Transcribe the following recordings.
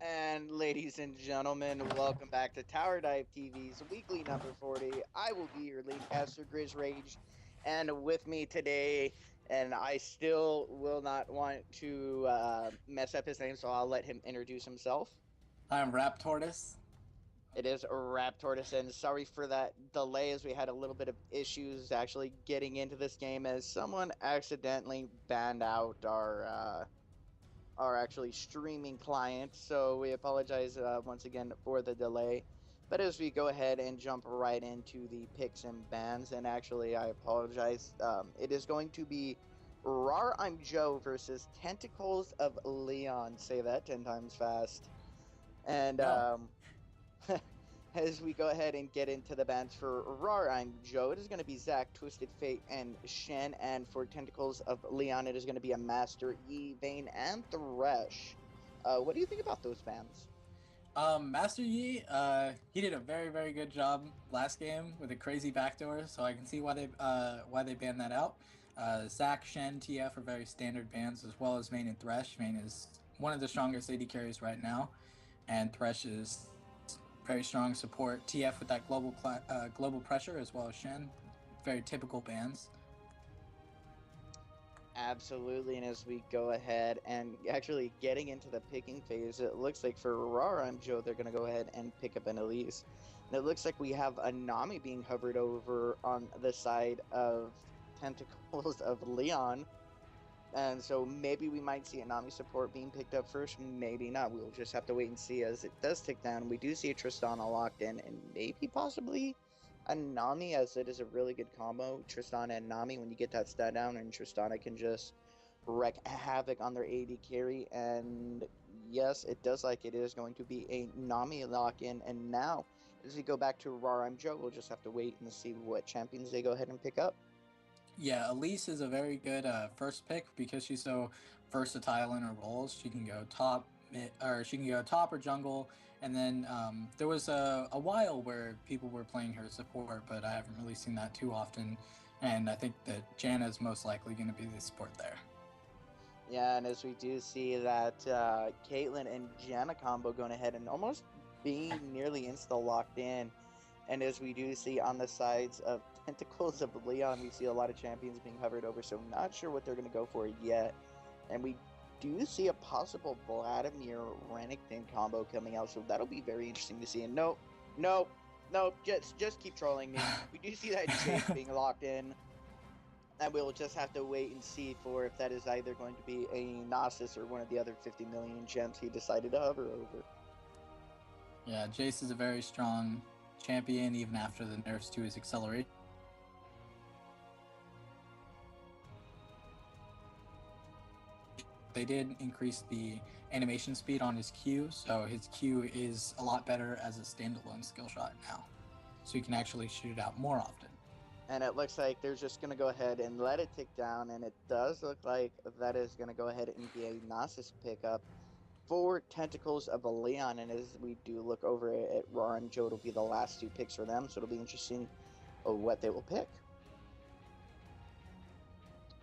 And ladies and gentlemen, welcome back to TowerDiveTV's weekly number 40. I will be your lead caster, Grizz Rage, and with me today, and I still will not want to mess up his name, so I'll let him introduce himself. I'm Raptortoise. It is Raptortoise, and sorry for that delay as we had a little bit of issues actually getting into this game as someone accidentally banned out our actually streaming client. So we apologize once again for the delay. But as we go ahead and jump right into the picks and bans, and actually I apologize, it is going to be RawrImJøe versus Tentacles of Leonnn. Say that 10 times fast. And Go. as we go ahead and get into the bands for RawrImJøe, it is going to be Zach, Twisted Fate, and Shen. And for Tentacles of Leonnn, it is going to be a Master, Yi, Vayne, and Thresh. What do you think about those bands? Master Yi, he did a very, very good job last game with a crazy backdoor, so I can see why they banned that out. Zac, Shen, TF are very standard bans, as well as Vayne and Thresh. Vayne is one of the strongest AD carries right now, and Thresh is very strong support. TF with that global pressure, as well as Shen, very typical bans. Absolutely, and as we go ahead and actually getting into the picking phase, it looks like for RawrImJøe, they're going to go ahead and pick up an Elise. And it looks like we have a Nami being hovered over on the side of Tentacles of Leonnn. And so maybe we might see a Nami support being picked up first, maybe not. We'll just have to wait and see as it does tick down. We do see a Tristana locked in, and maybe possibly a Nami, as it is a really good combo. Tristana and Nami, when you get that stat down, and Tristana can just wreak havoc on their AD carry. And yes, it does like it is going to be a Nami lock in. And now, as we go back to RawrImJøe, we'll just have to wait and see what champions they go ahead and pick up. Yeah, Elise is a very good first pick because she's so versatile in her roles. She can go top, or she can go top or jungle. And then there was a while where people were playing her support, but I haven't really seen that too often. And I think that Janna is most likely going to be the support there. Yeah, and as we do see that Caitlyn and Janna combo going ahead and almost being nearly insta locked in. And as we do see on the sides of Tentacles of Leonnn, we see a lot of champions being hovered over, so not sure what they're going to go for yet. And we do see a possible Vladimir Renekton combo coming out, so that'll be very interesting to see. And nope, nope, nope, just keep trolling me. We do see that Jace being locked in, and we'll just have to wait and see for if that is either going to be a Gnosis or one of the other 50 million gems he decided to hover over. Yeah, Jace is a very strong champion even after the nerfs to his acceleration. They did increase the animation speed on his Q, so his Q is a lot better as a standalone skill shot now. So you can actually shoot it out more often. And it looks like they're just going to go ahead and let it tick down, and it does look like that is going to go ahead and be a Gnosis pickup for Tentacles of Leonnn. And as we do look over at RawrImJøe, it'll be the last two picks for them, so it'll be interesting what they will pick.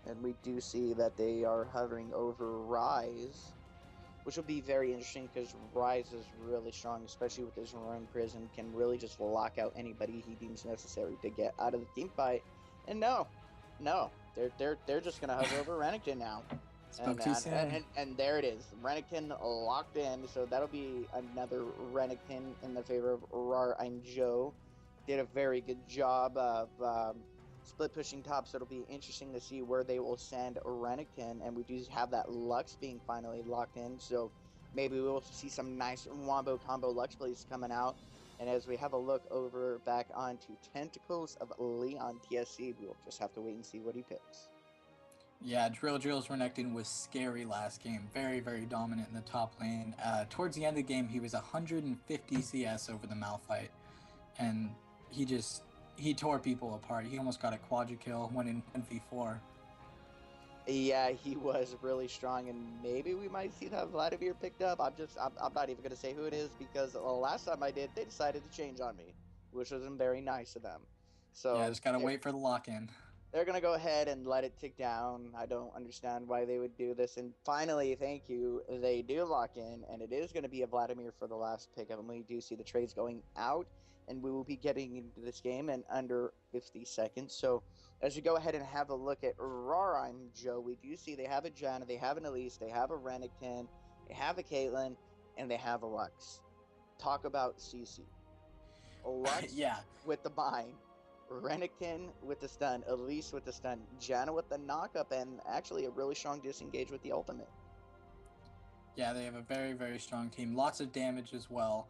And we do see that they are hovering over Rise, which will be very interesting because Rise is really strong, especially with his run prison, can really just lock out anybody he deems necessary to get out of the team fight. And no, they're just gonna hover over Renekton now. Spoke too soon. And there it is, Renekton locked in. So that'll be another Renekton in the favor of RawrImJøe. Did a very good job of split pushing top, so it'll be interesting to see where they will send Renekton. And we do have that Lux being finally locked in, so maybe we will see some nice Wombo combo Lux plays coming out. And as we have a look over back onto Tentacles of Leonnn TSC, we'll just have to wait and see what he picks. Yeah, Drill's Renekton was scary last game. Very, very dominant in the top lane. Towards the end of the game, he was 150 CS over the Malphite. And he tore people apart. He almost got a quadra kill, went in 1v4. Yeah, he was really strong, and maybe we might see that Vladimir picked up. I'm not even going to say who it is because the last time I did, they decided to change on me, which wasn't very nice of them. Yeah, So just gotta wait for the lock-in. they're gonna go ahead and let it tick down. I don't understand why they would do this. And finally, thank you, they do lock in, and it is gonna be a Vladimir for the last pickup. And we do see the trades going out, and we will be getting into this game in under 50 seconds. So as we go ahead and have a look at RawrImJøe, we do see they have a Janna, they have an Elise, they have a Renekton, they have a Caitlyn, and they have a Lux. Talk about CC. Lux Yeah. with the bind, Renekton with the stun, Elise with the stun, Janna with the knockup, and actually a really strong disengage with the ultimate. Yeah, they have a very, very strong team. Lots of damage as well.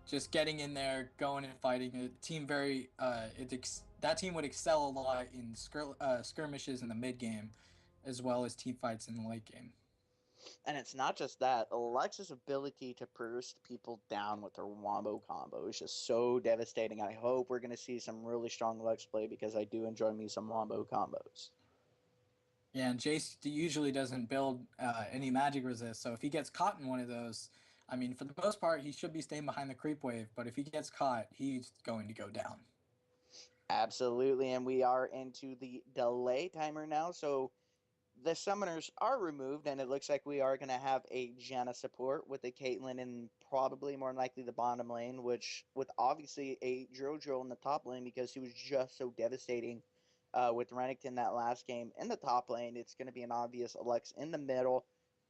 Just getting in there, going and fighting. A team that team would excel a lot in skirmishes in the mid game, as well as team fights in the late game. And it's not just that. Alexa's ability to burst people down with her wombo combo is just so devastating. I hope we're going to see some really strong Lex play because I do enjoy me some wombo combos. Yeah, and Jace usually doesn't build any magic resist, so if he gets caught in one of those, I mean, for the most part, he should be staying behind the creep wave, but if he gets caught, he's going to go down. Absolutely, and we are into the delay timer now, so the summoners are removed, and it looks like we are going to have a Janna support with a Caitlyn in probably more than likely the bottom lane, which with obviously a Jojo in the top lane because he was just so devastating with Renekton that last game. In the top lane, it's going to be an obvious Alex in the middle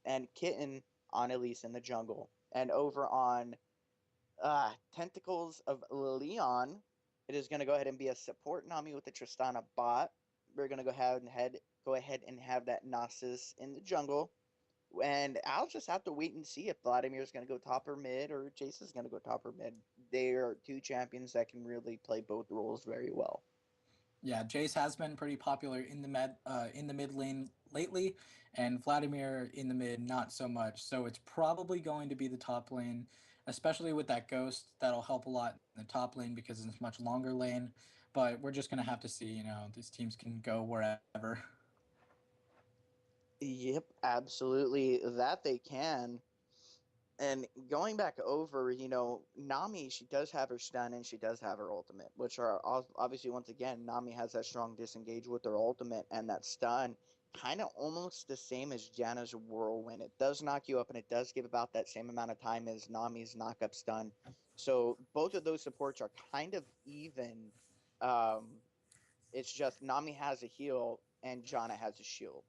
and Kitten on Elise in the jungle. And over on Tentacles of Leonnn, it is going to go ahead and be a support Nami with the Tristana bot. We're going to go ahead and have that Nasus in the jungle. And I'll just have to wait and see if Vladimir's going to go top or mid or Jason's going to go top or mid. They are two champions that can really play both roles very well. Yeah, Jace has been pretty popular in the mid lane lately, and Vladimir in the mid not so much. So it's probably going to be the top lane, especially with that ghost. That'll help a lot in the top lane because it's a much longer lane. But we're just gonna have to see. You know, these teams can go wherever. Yep, absolutely. That they can. And going back over, Nami, she does have her stun and she does have her ultimate, which are obviously, once again, Nami has that strong disengage with her ultimate and that stun, kind of almost the same as Janna's whirlwind. It does knock you up and it does give about that same amount of time as Nami's knock-up stun. So both of those supports are kind of even. Um, it's just Nami has a heal and Janna has a shield.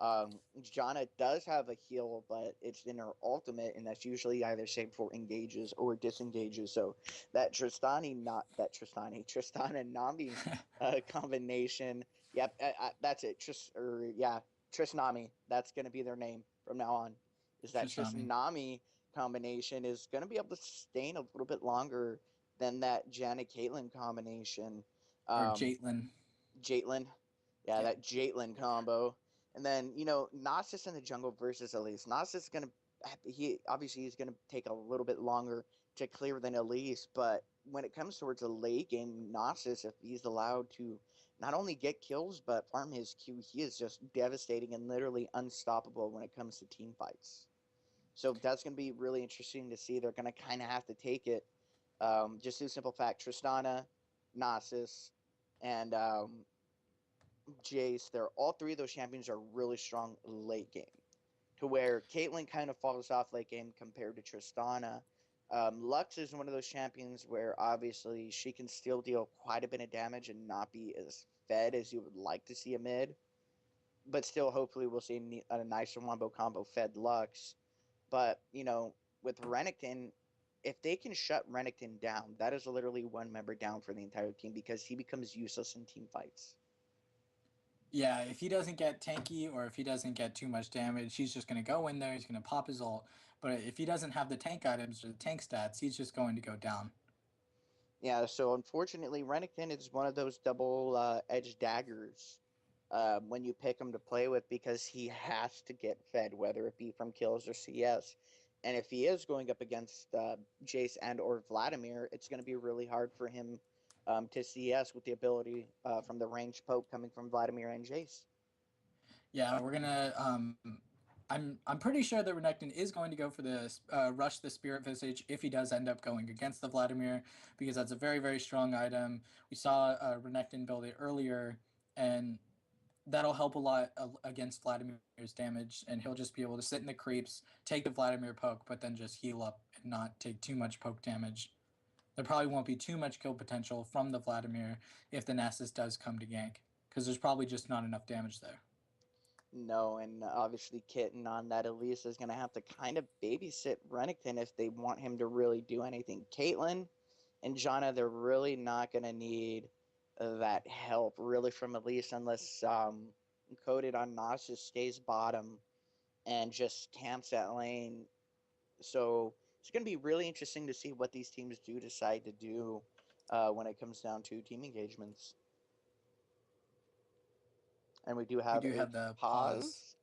Janna does have a heal, but it's in her ultimate, and that's usually either saved for engages or disengages. So that Tristana Nami combination. Yep, that's it. Trisnami. That's gonna be their name from now on. Is that Tristami. Trisnami combination is gonna be able to sustain a little bit longer than that Janna Caitlyn combination. Or Um, Jaitlyn. Jaitlyn. Yeah, Yeah. that Jaitlyn combo. And then, Nasus in the jungle versus Elise. Nasus is gonna he's gonna take a little bit longer to clear than Elise, but when it comes towards a late game, Nasus, if he's allowed to not only get kills but farm his Q, he is just devastating and literally unstoppable when it comes to team fights. So that's gonna be really interesting to see. They're gonna kinda have to take it. Just the simple fact, Tristana, Nasus, and Jace, they're all three of those champions are really strong late game. To where Caitlyn kind of falls off late game compared to Tristana. Lux is one of those champions where obviously she can still deal quite a bit of damage and not be as fed as you would like to see a mid. But still, hopefully, we'll see a nice wombo combo fed Lux. But, with Renekton, if they can shut Renekton down, that is literally one member down for the entire team because he becomes useless in team fights. Yeah, if he doesn't get tanky or if he doesn't get too much damage, he's just going to go in there, he's going to pop his ult. But if he doesn't have the tank items or the tank stats, he's just going to go down. Yeah, so unfortunately, Renekton is one of those double edged daggers when you pick him to play with because he has to get fed, whether it be from kills or CS. And if he is going up against Jace and or Vladimir, it's going to be really hard for him to CS with the ability from the range poke coming from Vladimir and Jace. Yeah, we're gonna. I'm pretty sure that Renekton is going to go for the rush the Spirit Visage if he does end up going against the Vladimir because that's a very very strong item. We saw Renekton build it earlier and that'll help a lot against Vladimir's damage, and he'll just be able to sit in the creeps, take the Vladimir poke, but then just heal up and not take too much poke damage. There probably won't be too much kill potential from the Vladimir if the Nasus does come to gank, because there's probably just not enough damage there. No, and obviously Kitten on that Elise is going to have to kind of babysit Renekton if they want him to really do anything. Caitlyn and Janna, they're really not going to need that help really from Elise unless Coded on Nasus stays bottom and just camps that lane. So it's going to be really interesting to see what these teams do decide to do when it comes down to team engagements. And we do have the pause.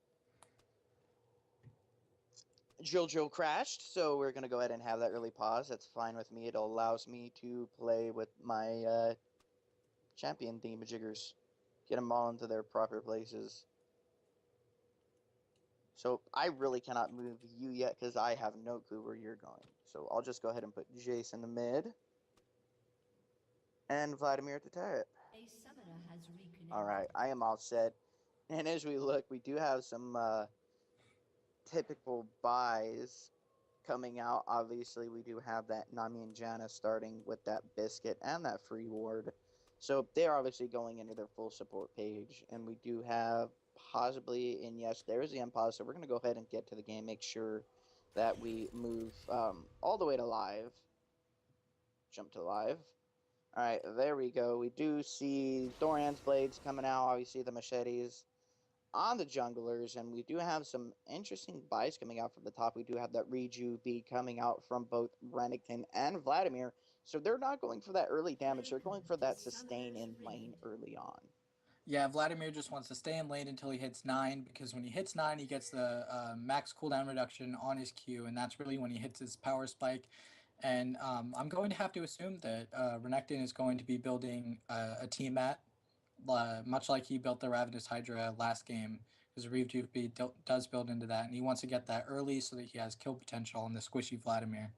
Jill crashed, so we're going to go ahead and have that early pause. That's fine with me. It allows me to play with my champion themajiggers. Get them all into their proper places. So I really cannot move you yet because I have no clue where you're going. So I'll just go ahead and put Jace in the mid. And Vladimir at the turret. Alright, I am all set. And as we look, we do have some typical buys coming out. Obviously, we do have that Nami and Janna starting with that Biscuit and that free ward. So they're obviously going into their full support page. And we do have possibly, and yes, there is the unpause. So we're going to go ahead and get to the game, make sure that we move all the way to live. Jump to live. All right, there we go. We do see Thoran's blades coming out, obviously the machetes on the junglers, and we do have some interesting buys coming out from the top. We do have that Reju B coming out from both Renekton and Vladimir. So they're not going for that early damage. They're going for that sustain in lane early on. Yeah, Vladimir just wants to stay in lane until he hits 9, because when he hits 9, he gets the max cooldown reduction on his Q, and that's really when he hits his power spike. And I'm going to have to assume that Renekton is going to be building a team mat, much like he built the Ravenous Hydra last game, because RawrImJøe does build into that, and he wants to get that early so that he has kill potential on the squishy Vladimir.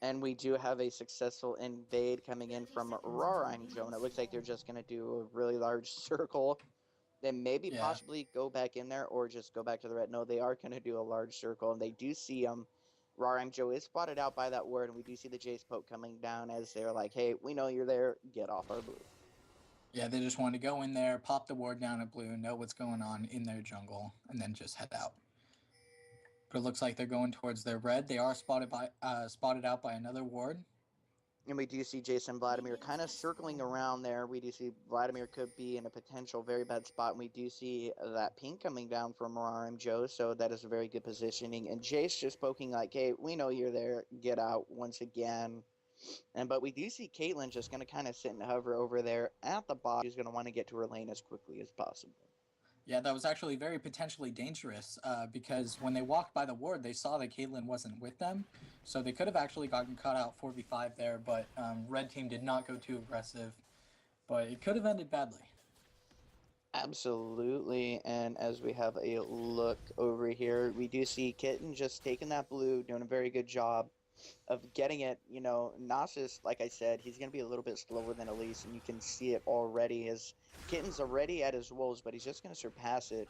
And we do have a successful invade coming in from RawrImJøe, and it looks like they're just going to do a really large circle. Then maybe possibly go back in there or just go back to the red. No, they are going to do a large circle, and they do see RawrImJøe is spotted out by that ward, and we do see the Jace poke coming down as they're like, hey, we know you're there, get off our blue. Yeah, they just want to go in there, pop the ward down at blue, know what's going on in their jungle, and then just head out. But it looks like they're going towards their red. They are spotted out by another ward. And we do see Jason Vladimir kind of circling around there. We do see Vladimir could be in a potential very bad spot. And we do see that ping coming down from RawrImJøe, so that is a very good positioning. And Jace just poking like, hey, we know you're there. Get out once again. But we do see Caitlyn just going to kind of sit and hover over there at the bottom. She's going to want to get to her lane as quickly as possible. Yeah, that was actually very potentially dangerous because when they walked by the ward, they saw that Caitlyn wasn't with them. So they could have actually gotten caught out 4v5 there, but red team did not go too aggressive. But it could have ended badly. Absolutely, and as we have a look over here, we do see Kitten just taking that blue, doing a very good job of getting it. You know, Nasus, like I said, he's going to be a little bit slower than Elise, and you can see it already as Kitten's already at his wolves, but he's just going to surpass it,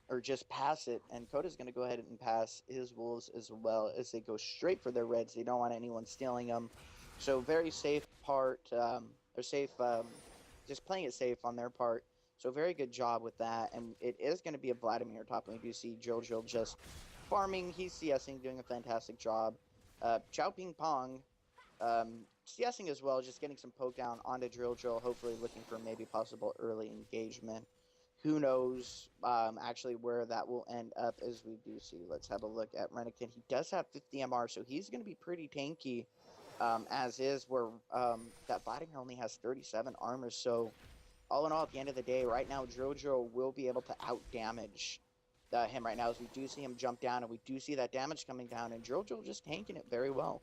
or just pass it, and Koda's going to go ahead and pass his wolves as well as they go straight for their reds. They don't want anyone stealing them, so very safe part, or safe, just playing it safe on their part. So very good job with that, and it is going to be a Vladimir top, and we do see Jojo just farming. He's CSing, doing a fantastic job. Chow Ping Pong CSing as well, just getting some poke down onto Drill, hopefully looking for maybe possible early engagement. Who knows actually where that will end up as we do see. Let's have a look at Renekton. He does have 50 MR, so he's going to be pretty tanky as is, where that Vladimir only has 37 armor. So all in all, at the end of the day, right now, Jojo will be able to out-damage him right now, as we do see him jump down, and we do see that damage coming down, and Jojo just tanking it very well.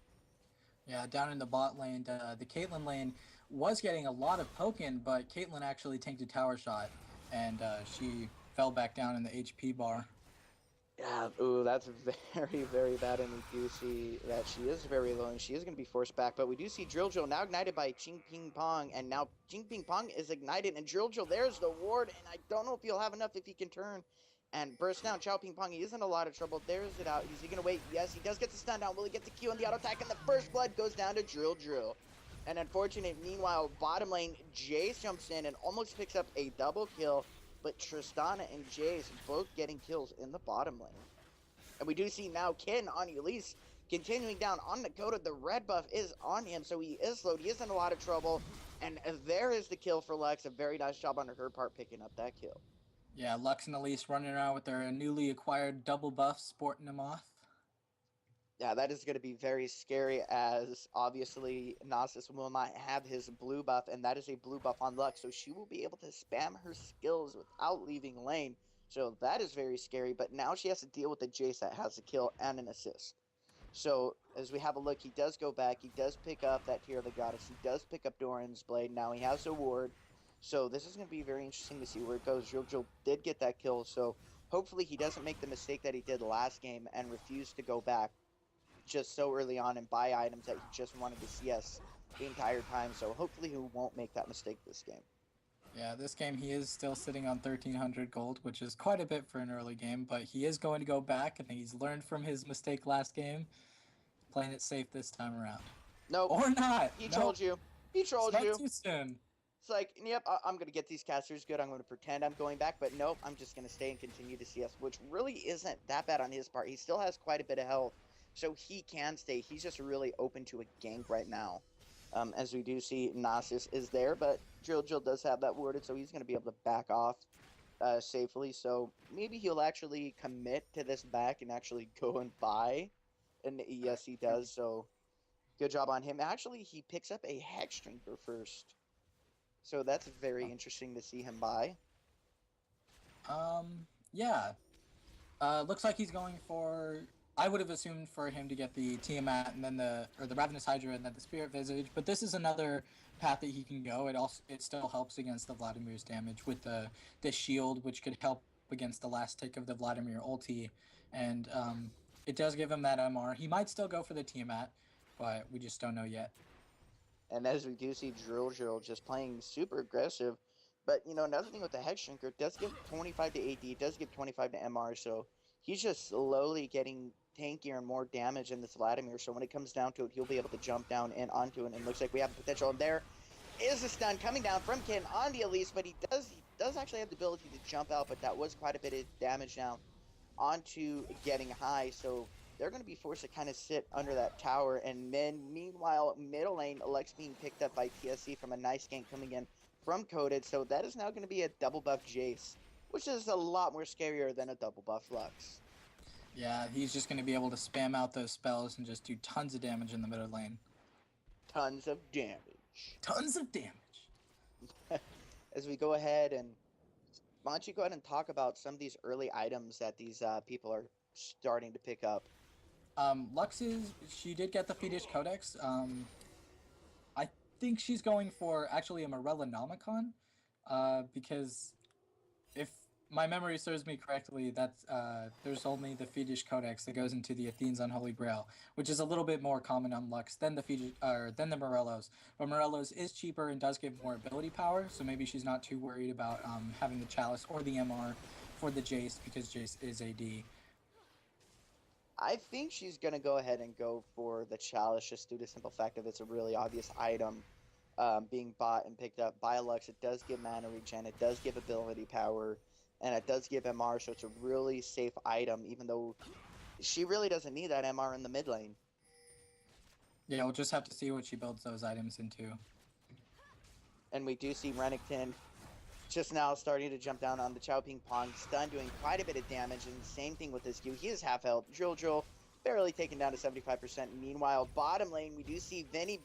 Yeah, down in the bot lane, the Caitlyn lane was getting a lot of poke in, but Caitlyn actually tanked a tower shot, and she fell back down in the HP bar. Yeah, ooh, that's very, very bad, and we do see that she is very low, and she is going to be forced back, but we do see Drill Drill now ignited by Ching Ping Pong, and now Ching Ping Pong is ignited, and Drill Drill, there's the ward, and I don't know if he'll have enough if he can turn and burst down. Chow Ping Pong, he is in a lot of trouble. There's it out. Is he going to wait? Yes, he does get the stun down. Will he get the Q on the auto attack? And the first blood goes down to Drill Drill. And unfortunate, meanwhile, bottom lane, Jace jumps in and almost picks up a double kill, but Tristana and Jace both getting kills in the bottom lane. And we do see now Ken on Elise continuing down on Dakota. The red buff is on him, so he is slowed. He is in a lot of trouble. And there is the kill for Lux. A very nice job on her part picking up that kill. Yeah, Lux and Elise running around with their newly acquired double buff, sporting them off. Yeah, that is going to be very scary, as obviously Nasus will not have his blue buff, and that is a blue buff on Lux, so she will be able to spam her skills without leaving lane. So that is very scary, but now she has to deal with the Jace that has a kill and an assist. So as we have a look, he does go back, he does pick up that Tear of the Goddess, he does pick up Doran's Blade, now he has a ward. So this is going to be very interesting to see where it goes. Jojo did get that kill, so hopefully he doesn't make the mistake that he did last game and refuse to go back just so early on and buy items that he just wanted to CS the entire time. So hopefully he won't make that mistake this game. Yeah, this game he is still sitting on 1,300 gold, which is quite a bit for an early game, but he is going to go back. I think he's learned from his mistake last game, playing it safe this time around. Nope. Or not. He trolled you. He trolled you. Too soon. It's like, yep, I'm going to get these casters good. I'm going to pretend I'm going back, but nope, I'm just going to stay and continue to CS, which really isn't that bad on his part. He still has quite a bit of health, so he can stay. He's just really open to a gank right now. As we do see, Nasus is there, but Drill does have that warded, so he's going to be able to back off safely. So maybe he'll actually commit to this back and actually go and buy. And yes, he does, so good job on him. Actually, he picks up a Hex Drinker first. So that's very interesting to see him buy. Yeah. Looks like he's going for... I would have assumed for him to get the Tiamat and then the Ravenous Hydra and then the Spirit Visage, but this is another path that he can go. It still helps against the Vladimir's damage with the shield, which could help against the last tick of the Vladimir ulti, and it does give him that MR. He might still go for the Tiamat, but we just don't know yet. And as we do see Drill just playing super aggressive, but you know, another thing with the Hex Shrinker, it does give 25 to AD, it does give 25 to MR, so he's just slowly getting tankier and more damage in this Vladimir, so when it comes down to it, he'll be able to jump down and onto it, and it looks like we have the potential. And there is a stun coming down from Ken on the Elise, but he does actually have the ability to jump out, but that was quite a bit of damage now onto getting high, so they're going to be forced to kind of sit under that tower. And then meanwhile, middle lane, Alex being picked up by TSC from a nice gank coming in from Coded, so that is now going to be a double buff Jace, which is a lot more scarier than a double buff Lux. Yeah, he's just going to be able to spam out those spells and just do tons of damage in the middle lane. Tons of damage. Tons of damage. As we go ahead, and why don't you go ahead and talk about some of these early items that these people are starting to pick up. Lux she did get the Fetish Codex. I think she's going for actually a Morella Nomicon, because if my memory serves me correctly, that's there's only the Fetish Codex that goes into the Athene's Unholy Grail, which is a little bit more common on Lux than the Morellos. But Morellos is cheaper and does give more ability power, so maybe she's not too worried about having the Chalice or the MR for the Jace, because Jace is AD. I think she's going to go ahead and go for the Chalice, just due to the simple fact that it's a really obvious item being bought and picked up by Lux. It does give mana regen, it does give ability power, and it does give MR, so it's a really safe item, even though she really doesn't need that MR in the mid lane. Yeah, we'll just have to see what she builds those items into. And we do see Renekton just now starting to jump down on the Chow Ping Pong stun, doing quite a bit of damage, and same thing with his Q. He is half health. Drill barely taken down to 75%. Meanwhile, bottom lane, we do see Vinny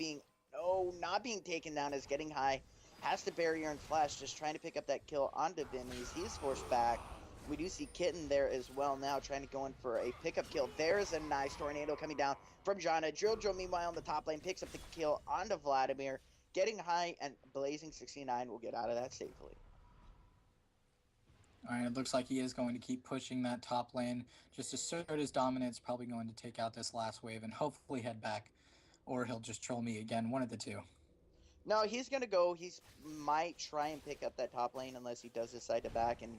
not being taken down, as getting high, has to barrier and flash, just trying to pick up that kill onto Vinny's. He's forced back. We do see Kitten there as well now, trying to go in for a pickup kill. There's a nice tornado coming down from Janna. Drill, meanwhile, on the top lane, picks up the kill onto Vladimir. Getting high, and Blazing 69 will get out of that safely. All right, it looks like he is going to keep pushing that top lane. Just assert his dominance, probably going to take out this last wave and hopefully head back. Or he'll just troll me again, one of the two. No, he's gonna go. He's might try and pick up that top lane unless he does decide to back. And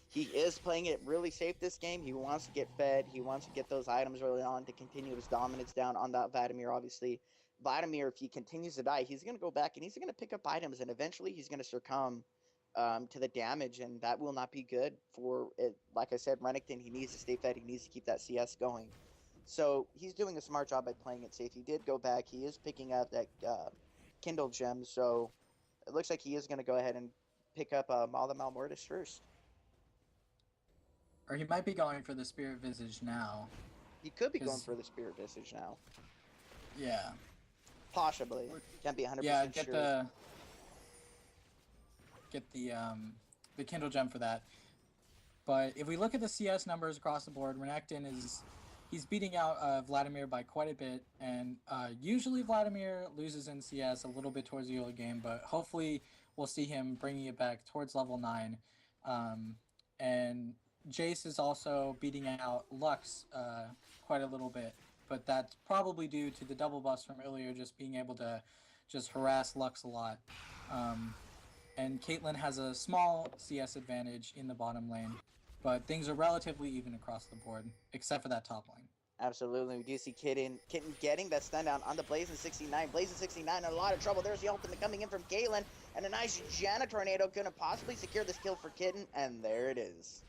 he is playing it really safe this game. He wants to get fed. He wants to get those items early on to continue his dominance down on that Vladimir, obviously. Vladimir, if he continues to die, he's going to go back and he's going to pick up items, and eventually he's going to succumb to the damage, and that will not be good for it. Like I said, Renekton, he needs to stay fed. He needs to keep that CS going. So he's doing a smart job by playing it safe. He did go back. He is picking up that Kindle gem, so it looks like he is going to go ahead and pick up Maul the Malmortis first. Or he might be going for the Spirit Visage now. He could be going for the Spirit Visage now. Yeah. Possibly. Can't be 100% yeah, get sure. The Kindle gem for that. But if we look at the CS numbers across the board, Renekton he's beating out Vladimir by quite a bit, and usually Vladimir loses in CS a little bit towards the early game, but hopefully we'll see him bringing it back towards level 9. And Jace is also beating out Lux quite a little bit, but that's probably due to the double buffs from earlier, just being able to just harass Lux a lot. And Caitlyn has a small CS advantage in the bottom lane, but things are relatively even across the board, except for that top lane. Absolutely. We do see Kitten getting that stun down on the Blazing 69. Blazing 69 in a lot of trouble. There's the ultimate coming in from Caitlyn, and a nice Janna Tornado going to possibly secure this kill for Kitten, and there it is.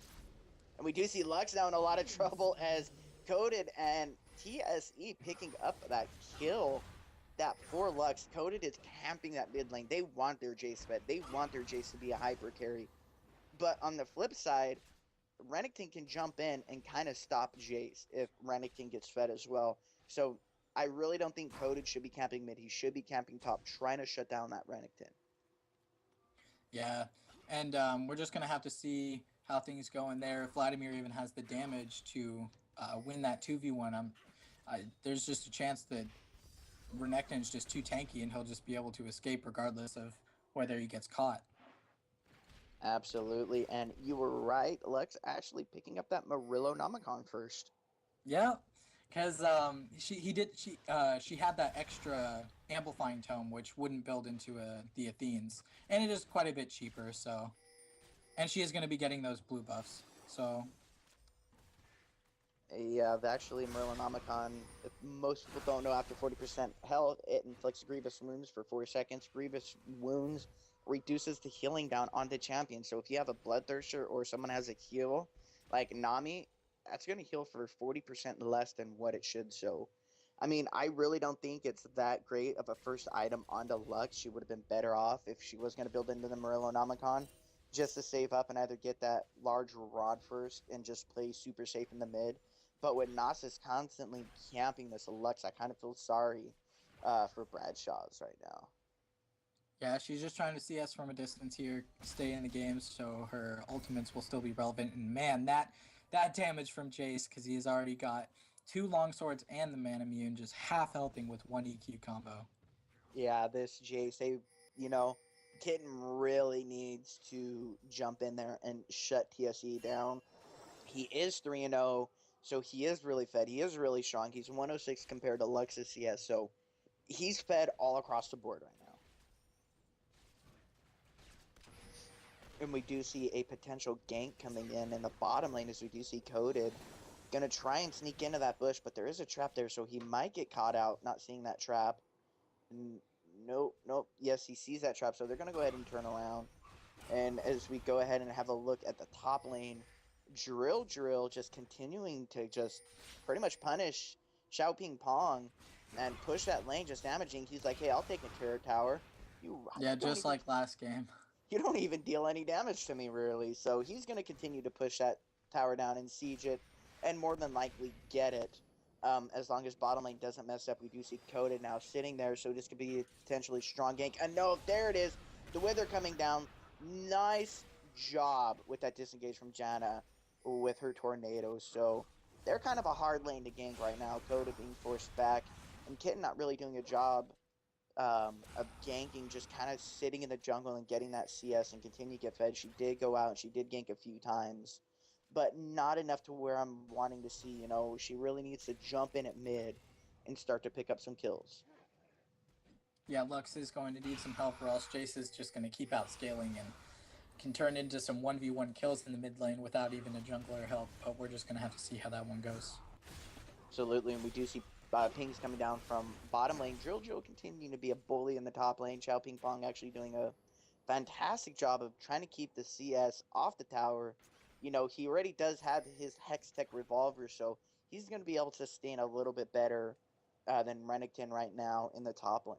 And we do see Lux now in a lot of trouble as Coded and TSE picking up that kill. That poor Lux. Coded is camping that mid lane. They want their Jace fed. They want their Jace to be a hyper carry. But on the flip side, Renekton can jump in and kind of stop Jace if Renekton gets fed as well. So I really don't think Coded should be camping mid. He should be camping top, trying to shut down that Renekton. Yeah, and we're just going to have to see how things go in there. If Vladimir even has the damage to win that 2v1, there's just a chance that Renekton's just too tanky and he'll just be able to escape regardless of whether he gets caught. Absolutely, and you were right. Lux actually picking up that Murillo Nomicon first. Yeah, because she had that extra amplifying tome, which wouldn't build into the Athenes, and it is quite a bit cheaper. So, and she is going to be getting those blue buffs. So, yeah, actually Murillo Nomicon, if most people don't know, after 40% health, it inflicts grievous wounds for 4 seconds. Grievous wounds reduces the healing down on the champion. So if you have a Bloodthirster or someone has a heal like Nami, that's going to heal for 40% less than what it should. So, I mean, I really don't think it's that great of a first item onto Lux. She would have been better off if she was going to build into the Murillo Nomicon just to save up and either get that large rod first and just play super safe in the mid. But with Nasus constantly camping this Lux, I kind of feel sorry for Bradshaw's right now. Yeah, she's just trying to see us from a distance here, stay in the game, so her ultimates will still be relevant. And man, that damage from Jace, because he has already got 2 longswords and the man immune, just half healthing with 1 EQ combo. Yeah, this Jace, Kitten really needs to jump in there and shut TSE down. He is 3-0, so he is really fed. He is really strong. He's 106 compared to Lux's CS, so he's fed all across the board right now. And we do see a potential gank coming in the bottom lane as we do see Coded. Gonna try and sneak into that bush, but there is a trap there, so he might get caught out not seeing that trap. Nope. Yes, he sees that trap, so they're gonna go ahead and turn around. And as we go ahead and have a look at the top lane, Drill just continuing to just pretty much punish Xiao Ping Pong and push that lane, just damaging. He's like, hey, I'll take a turret tower. Yeah, just like last game. You don't even deal any damage to me, really. So he's going to continue to push that tower down and siege it, and more than likely get it. As long as bottom lane doesn't mess up. We do see Coded now sitting there, so this could be a potentially strong gank. And no, there it is. The Wither coming down. Nice job with that disengage from Janna with her tornado. So they're kind of a hard lane to gank right now. Coded being forced back, and Kitten not really doing a job of ganking, just kind of sitting in the jungle and getting that CS and continue to get fed. She did go out and she did gank a few times, but not enough to where I'm wanting to see. You know, she really needs to jump in at mid and start to pick up some kills. Yeah, Lux is going to need some help, or else Jace is just going to keep out scaling and can turn into some 1v1 kills in the mid lane without even a jungler help. But we're just going to have to see how that one goes. Absolutely, and we do see pings coming down from bottom lane. Joe continuing to be a bully in the top lane. Xiao Ping Pong actually doing a fantastic job of trying to keep the CS off the tower. You know, he already does have his Hex Tech revolver, so he's going to be able to sustain a little bit better than Renekton right now in the top lane.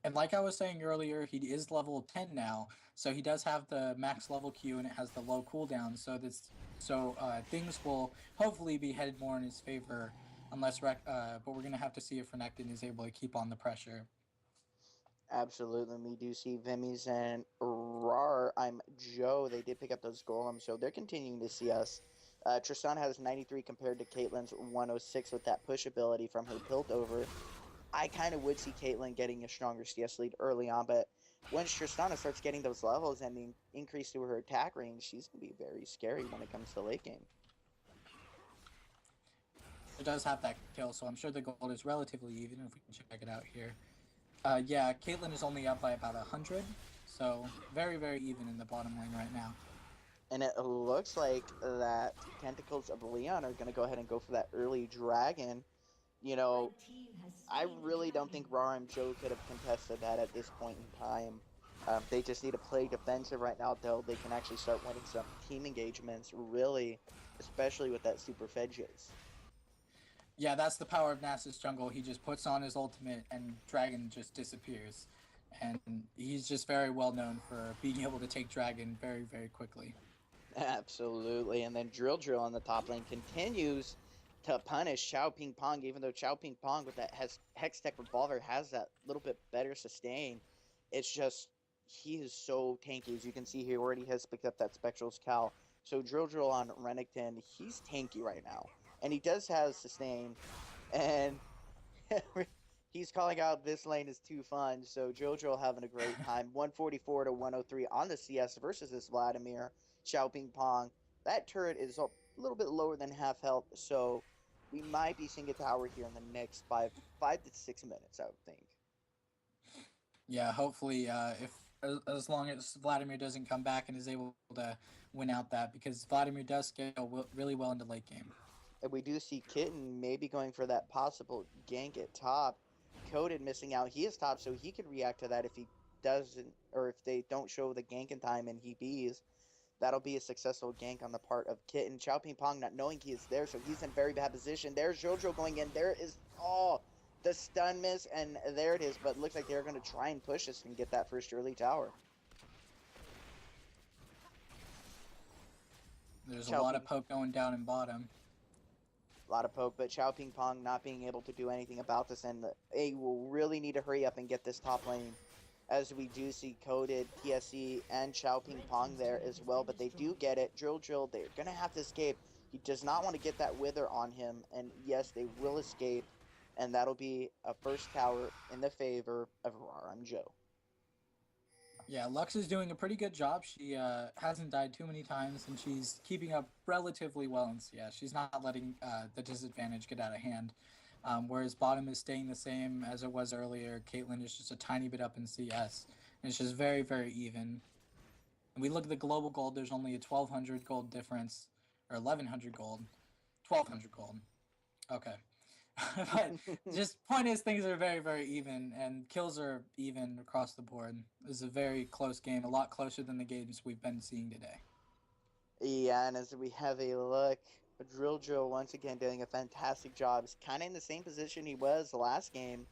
And like I was saying earlier, he is level 10 now, so he does have the max level Q and it has the low cooldown. So things will hopefully be headed more in his favor, but we're gonna have to see if Renekton is able to keep on the pressure. Absolutely, we do see Vimmies and RawrImJøe. They did pick up those golems, so they're continuing to see us. Tristan has 93 compared to Caitlyn's 106 with that push ability from her Piltover. I kind of would see Caitlyn getting a stronger CS lead early on, but once Tristana starts getting those levels and the increase to her attack range, she's going to be very scary when it comes to late game. It does have that kill, so I'm sure the gold is relatively even if we can check it out here. Yeah, Caitlyn is only up by about 100, so very, very even in the bottom lane right now. And it looks like that Tentacles of Leonnn are going to go ahead and go for that early dragon. You know, I really don't think RawrImJøe could have contested that at this point in time. They just need to play defensive right now, though. They can actually start winning some team engagements, really, especially with that super fed Jace. Yeah, that's the power of Nasus jungle. He just puts on his ultimate and Dragon just disappears. And he's just very well known for being able to take Dragon very, very quickly. Absolutely. And then Drill on the top lane continues to punish Xiao Ping Pong, even though Xiao Ping Pong with that Hex Tech Revolver has that little bit better sustain. It's just, he is so tanky. As you can see, he already has picked up that Spectral's Cowl. So Drill on Renekton, he's tanky right now. And he does have sustain. And he's calling out this lane is too fun. So Drill having a great time. 144 to 103 on the CS versus this Vladimir. Xiao Ping Pong. That turret is a little bit lower than half health, so we might be seeing a tower here in the next 5 to 6 minutes, I would think. Yeah, hopefully, as long as Vladimir doesn't come back and is able to win out that, because Vladimir does scale really well into late game. And we do see Kitten maybe going for that possible gank at top. Coded missing out. He is top, so he could react to that if he doesn't, or if they don't show the gank in time and he Bs. That'll be a successful gank on the part of Kitten. Xiao Ping Pong not knowing he is there, so he's in very bad position. There's Jojo going in. There is, the stun miss, and there it is. But it looks like they're going to try and push this and get that first early tower. There's a lot of poke going down in bottom. A lot of poke, but Xiao Ping Pong not being able to do anything about this, and they will really need to hurry up and get this top lane, as we do see Coded, TSE, and Xiao Ping Pong there as well, but they do get it. Drill, they're going to have to escape. He does not want to get that Wither on him, and yes, they will escape, and that'll be a first tower in the favor of RawrImJøe. Yeah, Lux is doing a pretty good job. She hasn't died too many times, and she's keeping up relatively well in CS. She's not letting the disadvantage get out of hand. Whereas bottom is staying the same as it was earlier. Caitlyn is just a tiny bit up in CS. And it's just very, very even. And we look at the global gold, there's only a 1,200 gold difference. Or 1,100 gold. 1,200 gold. Okay. But just point is, things are very, very even. And kills are even across the board. This is a very close game. A lot closer than the games we've been seeing today. Yeah, and as we have a look, Drill once again doing a fantastic job. He's kind of in the same position he was the last game.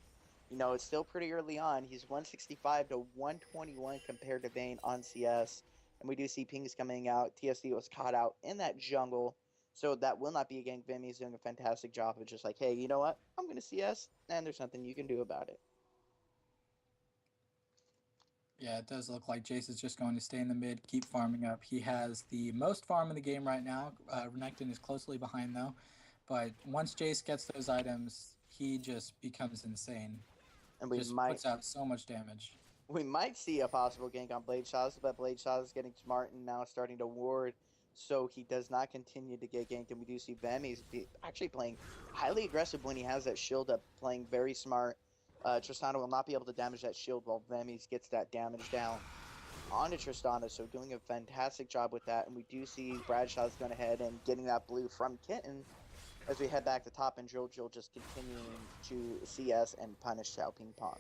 You know, it's still pretty early on. He's 165 to 121 compared to Vayne on CS. And we do see pings coming out. TSD was caught out in that jungle. So that will not be a gank. Vimmy's doing a fantastic job of just like, hey, you know what? I'm going to CS, and there's nothing you can do about it. Yeah, it does look like Jace is just going to stay in the mid, keep farming up. He has the most farm in the game right now. Renekton is closely behind, though. But once Jace gets those items, he just becomes insane. And we Just might puts out so much damage. see a possible gank on Blade Shaw's, but Blade Shaw is getting smart and now starting to ward, so he does not continue to get ganked. And we do see Vemmy's actually playing highly aggressive when he has that shield up, playing very smart. Tristana will not be able to damage that shield while Vemmy's gets that damage down onto Tristana, so doing a fantastic job with that. And we do see Bradshaw's going ahead and getting that blue from Kitten as we head back to top, and Jill just continuing to CS and punish Xiao Ping Pong.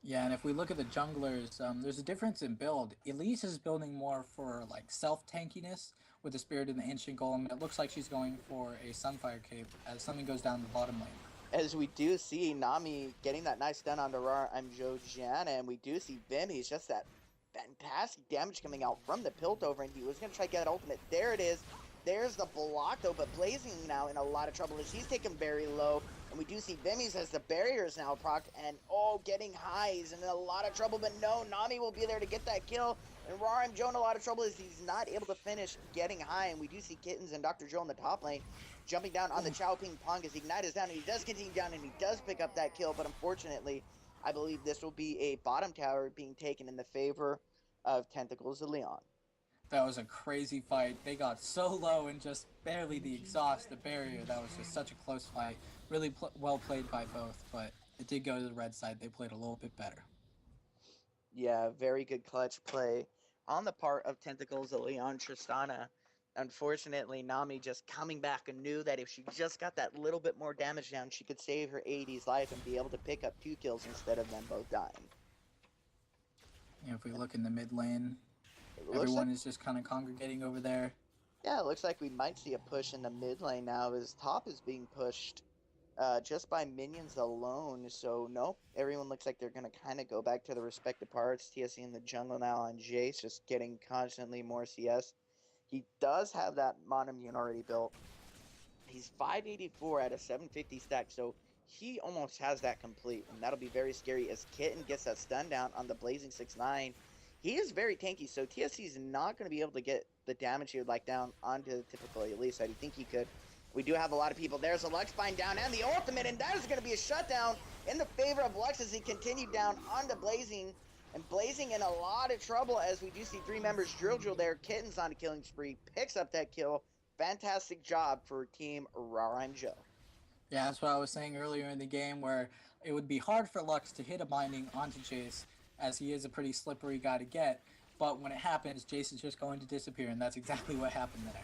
Yeah, and if we look at the junglers, there's a difference in build. Elise is building more for like self-tankiness with the Spirit and the Ancient Golem. It looks like she's going for a Sunfire Cape as something goes down the bottom lane. As we do see Nami getting that nice stun onto RawrImJøe Gianna, and we do see Vimmy, just that fantastic damage coming out from the Piltover, and he was going to try to get that ultimate. There it is. There's the block, though, but Blazing now in a lot of trouble as he's taken very low. And we do see Vimmy's as the barriers now proc, and getting highs and in a lot of trouble. But no, Nami will be there to get that kill. And RawrImJøe in a lot of trouble as he's not able to finish getting high. And we do see Kittens and Dr. Joe in the top lane jumping down on the Xiao Ping Pong as Ignite is down. And he does continue down and he does pick up that kill. But unfortunately, I believe this will be a bottom tower being taken in the favor of Tentacles of Leonnn. That was a crazy fight. They got so low and just barely the exhaust, the barrier. That was just such a close fight. Really well played by both, but it did go to the red side. They played a little bit better. Yeah, very good clutch play on the part of Tentacles of Leonnn. Tristana. Unfortunately, Nami just coming back and knew that if she just got that little bit more damage down, she could save her AD's life and be able to pick up 2 kills instead of them both dying. Yeah, if we look in the mid lane, everyone is just kind of congregating over there. Yeah, it looks like we might see a push in the mid lane now as top is being pushed just by minions alone. So, nope, everyone looks like they're going to kind of go back to the respective parts. TSC in the jungle now on Jace, just getting constantly more CS. He does have that Monomune already built. He's 584 at a 750 stack, so he almost has that complete. And that'll be very scary as Kitten gets that stun down on the Blazing 6-9. He is very tanky, so TSC is not going to be able to get the damage he would like down onto the typical Elise. I do think he could. We do have a lot of people. There's a Lux Bind down and the ultimate, and that is going to be a shutdown in the favor of Lux as he continued down onto Blazing. And Blazing in a lot of trouble as we do see 3 members Drill there. Kitten's on a killing spree, picks up that kill. Fantastic job for Team RawrImJøe. Yeah, that's what I was saying earlier in the game, where it would be hard for Lux to hit a binding onto Jace, as he is a pretty slippery guy to get. But when it happens, Jace is just going to disappear, and that's exactly what happened there.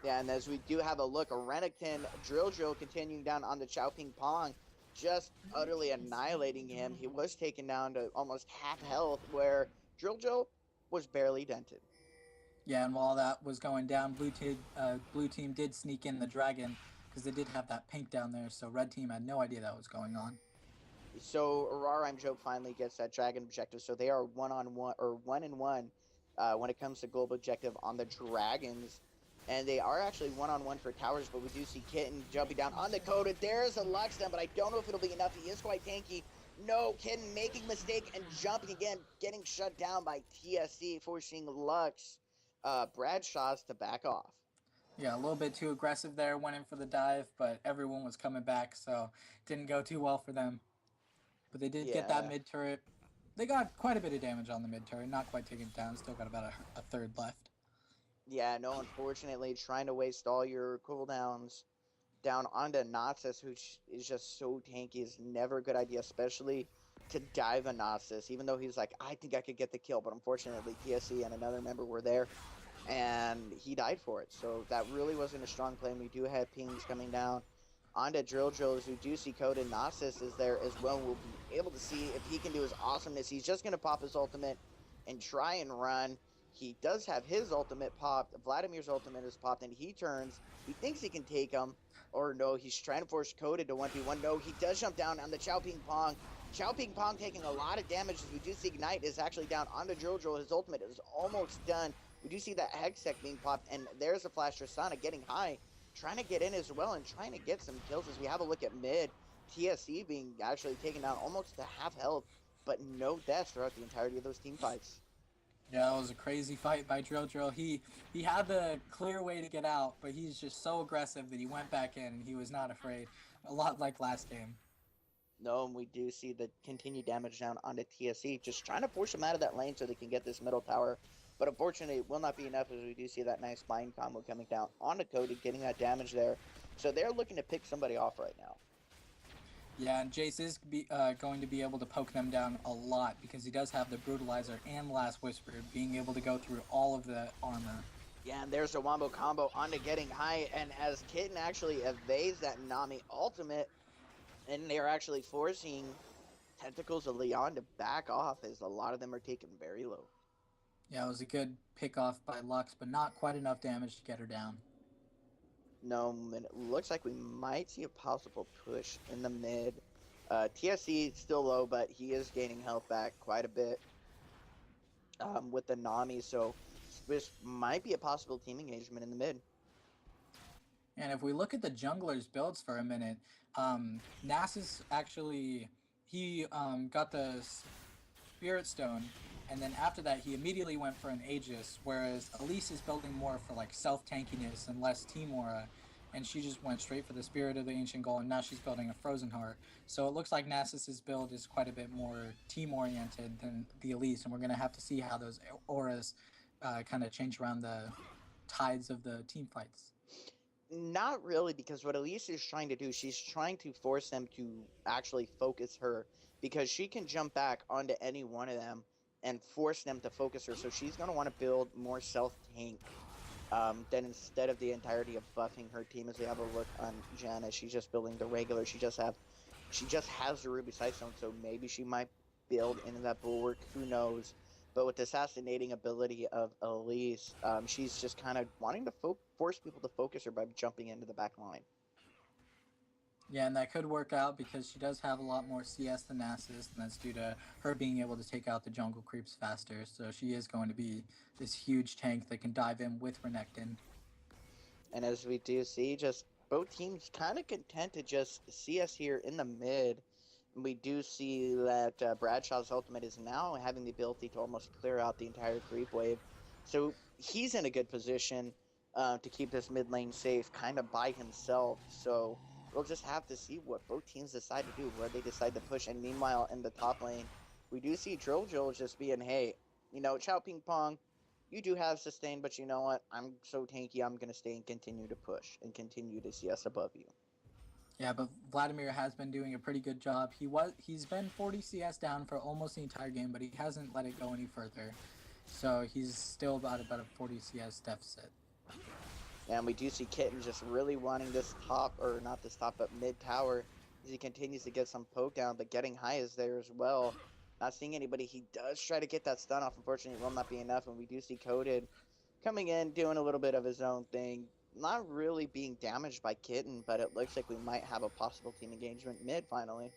Yeah, and as we do have a look, a Renekton Drill continuing down on the Xiao Ping Pong, just utterly annihilating him. He was taken down to almost half health, where Drill was barely dented. Yeah, and while that was going down, blue team did sneak in the dragon, because they did have that pink down there, so red team had no idea that was going on. So RawrImJøe finally gets that dragon objective, so they are 1-on-1 or 1-1 when it comes to global objective on the dragons. And they are actually 1-on-1 for towers, but we do see Kitten jumping down on the Coda. There's a Lux down, but I don't know if it'll be enough. He is quite tanky. No, Kitten making mistake and jumping again, getting shut down by TSC, forcing Lux Bradshaw's to back off. Yeah, a little bit too aggressive there, went in for the dive, but everyone was coming back, so it didn't go too well for them. But they did get that mid turret. They got quite a bit of damage on the mid turret, not quite taking it down, still got about a third left. Yeah, no, unfortunately, trying to waste all your cooldowns down onto Naxos, who is just so tanky, is never a good idea, especially to dive a Naxos, even though he's like, I think I could get the kill, but unfortunately, TSC and another member were there, and he died for it. So that really wasn't a strong play, and we do have pings coming down onto Drill, as we do see Code, and Naxos is there as well. We'll be able to see if he can do his awesomeness. He's just going to pop his ultimate and try and run. He does have his ultimate popped. Vladimir's ultimate is popped, and he turns. He thinks he can take him. Or no, he's trying to force Coded to 1v1. No, he does jump down on the Xiao Ping Pong. Xiao Ping Pong taking a lot of damage as we do see Ignite is actually down onto Drill. His ultimate is almost done. We do see that Hextech being popped, and there's a Flash Tristana getting high, trying to get in as well and trying to get some kills as we have a look at mid. TSC being actually taken down almost to half health, but no deaths throughout the entirety of those team fights. Yeah, it was a crazy fight by Drill. He had the clear way to get out, but he's just so aggressive that he went back in and he was not afraid. A lot like last game. No, and we do see the continued damage down onto TSE, just trying to force them out of that lane so they can get this middle tower. But unfortunately, it will not be enough as we do see that nice bind combo coming down onto Cody, getting that damage there. So they're looking to pick somebody off right now. Yeah, and Jace is going to be able to poke them down a lot because he does have the Brutalizer and Last Whisper, being able to go through all of the armor. Yeah, and there's a wombo combo onto getting high, and as Kitten actually evades that Nami ultimate, and they're actually forcing Tentacles of Leonnn to back off as a lot of them are taken very low. Yeah, it was a good pick off by Lux, but not quite enough damage to get her down. No, and it looks like we might see a possible push in the mid. TSC still low, but he is gaining health back quite a bit with the Nami, so this might be a possible team engagement in the mid. And if we look at the junglers' builds for a minute, Nasus actually, he got the Spirit Stone, and then after that he immediately went for an Aegis, whereas Elise is building more for like self-tankiness and less team aura, and she just went straight for the Spirit of the Ancient Goal, and now she's building a Frozen Heart. So it looks like Nasus's build is quite a bit more team-oriented than the Elise, and we're going to have to see how those auras kind of change around the tides of the team fights. Not really, because what Elise is trying to do, she's trying to force them to actually focus her, because she can jump back onto any one of them and force them to focus her. So she's going to want to build more self-tank than instead of the entirety of buffing her team. As we have a look on Janna, she's just building the regular. She just has the Ruby Sightstone, so maybe she might build into that bulwark. Who knows? But with the assassinating ability of Elise, she's just kind of wanting to force people to focus her by jumping into the back line. Yeah, and that could work out because she does have a lot more CS than Nasus, and that's due to her being able to take out the jungle creeps faster. So she is going to be this huge tank that can dive in with Renekton. And as we do see, just both teams kind of content to just see us here in the mid. We do see that Bradshaw's ultimate is now having the ability to almost clear out the entire creep wave. So he's in a good position to keep this mid lane safe, kind of by himself. So we'll just have to see what both teams decide to do, where they decide to push. And meanwhile, in the top lane, we do see Drill just being, hey, Chow Ping Pong, you do have sustain, but you know what? I'm so tanky, I'm going to stay and continue to push and continue to see us above you. Yeah, but Vladimir has been doing a pretty good job. He's been 40 CS down for almost the entire game, but he hasn't let it go any further. So he's still about a 40 CS deficit. And we do see Kitten just really wanting this top, or not this top, but mid tower, as he continues to get some poke down, but getting high is there as well. Not seeing anybody. He does try to get that stun off. Unfortunately, it will not be enough, and we do see Coded coming in, doing a little bit of his own thing. Not really being damaged by Kitten, but it looks like we might have a possible team engagement mid finally.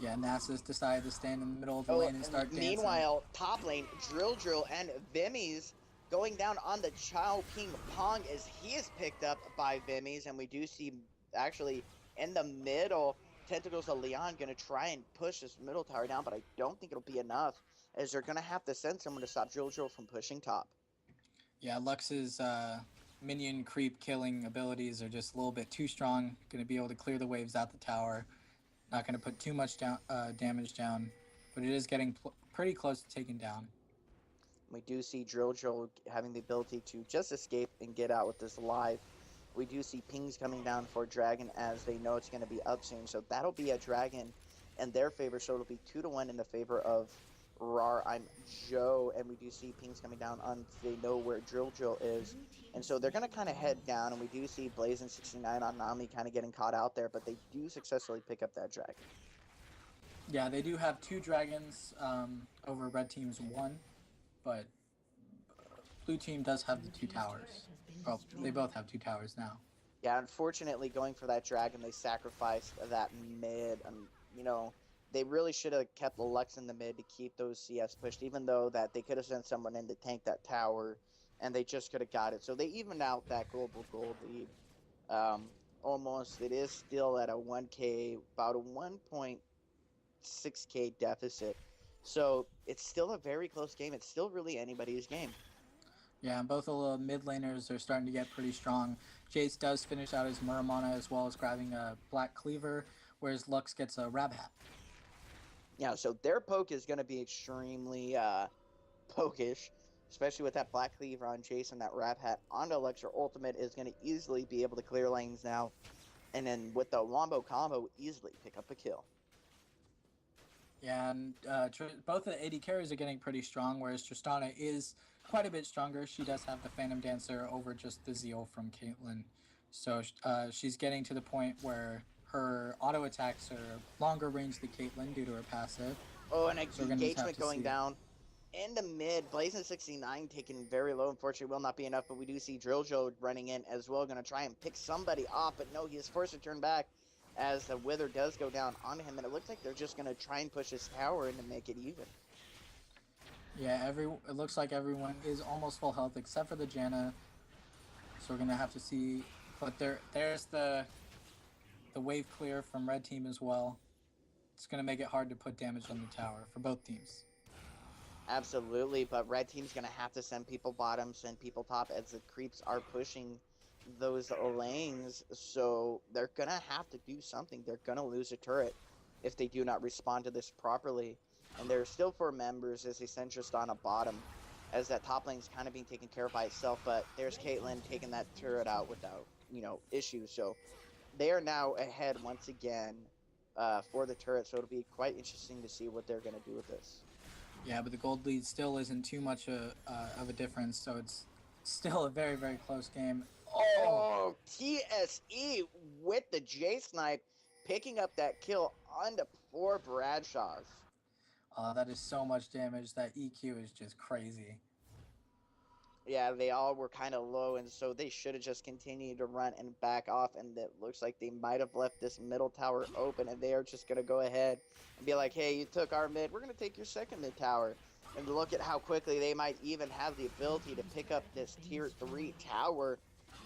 Yeah, Nasus decided to stand in the middle of the lane and start dancing. Meanwhile, top lane, Drill and Vimmies going down on the Chow Ping Pong as he is picked up by Vimmies, and we do see actually in the middle, Tentacles of Leonnn going to try and push this middle tower down, but I don't think it'll be enough, as they're going to have to send someone to stop Drill from pushing top. Yeah, Lux's minion creep killing abilities are just a little bit too strong. Going to be able to clear the waves out the tower. Not going to put too much damage down, but it is getting pretty close to taking down. We do see Drill having the ability to just escape and get out with this live. We do see pings coming down for Dragon as they know it's going to be up soon. So that'll be a Dragon in their favor. So it'll be 2-1 in the favor of RawrImJøe. And we do see pings coming down on they know where Drill is. And so they're going to kind of head down. And we do see Blazin69 on Nami kind of getting caught out there. But they do successfully pick up that Dragon. Yeah, they do have 2 dragons over red team's 1. But blue team does have the 2 towers. Well, they both have 2 towers now. Yeah, unfortunately, going for that dragon, they sacrificed that mid. They really should have kept the Lux in the mid to keep those CS pushed, even though that they could have sent someone in to tank that tower, and they just could have got it. So they evened out that global gold lead. Almost, it is still at a 1K, about a 1.6K deficit. So it's still a very close game. It's still really anybody's game. Yeah, and both of the mid laners are starting to get pretty strong. Jace does finish out his Muramana as well as grabbing a Black Cleaver, whereas Lux gets a Rab Hat. Yeah, so their poke is going to be extremely pokish, especially with that Black Cleaver on Jason, that Rab Hat onto Lux. Your ultimate is going to easily be able to clear lanes now, and then with the Wombo combo, easily pick up a kill. Yeah, and both the AD carries are getting pretty strong, whereas Tristana is quite a bit stronger. She does have the Phantom Dancer over just the Zeal from Caitlyn. So she's getting to the point where her auto attacks are longer range than Caitlyn due to her passive. Oh, and So engagement going down. In the mid, Blazing 69 taken very low. Unfortunately, will not be enough, but we do see DrillJoe running in as well. Going to try and pick somebody off, but no, he is forced to turn back as the Wither does go down on him, and it looks like they're just going to try and push his tower in to make it even. Yeah, it looks like everyone is almost full health except for the Janna. So we're going to have to see. But there's the wave clear from red team as well. It's going to make it hard to put damage on the tower for both teams. Absolutely, but red team's going to have to send people bottom, send people top as the creeps are pushing those lanes. So they're going to have to do something. They're going to lose a turret if they do not respond to this properly. And there are still 4 members as they send Tristana bottom, as that top lane's kind of being taken care of by itself. But there's Caitlyn taking that turret out without, issues. So they are now ahead once again for the turret. So it'll be quite interesting to see what they're going to do with this. Yeah, but the gold lead still isn't too much of a difference, so it's still a very, very close game. Oh, TSE with the J-Snipe, picking up that kill onto 4 Bradshaws. That is so much damage. That EQ is just crazy. Yeah, they all were kind of low, and so they should have just continued to run and back off, and it looks like they might have left this middle tower open, and they are just going to go ahead and be like, hey, you took our mid, we're going to take your second mid tower. And look at how quickly they might even have the ability to pick up this tier 3 tower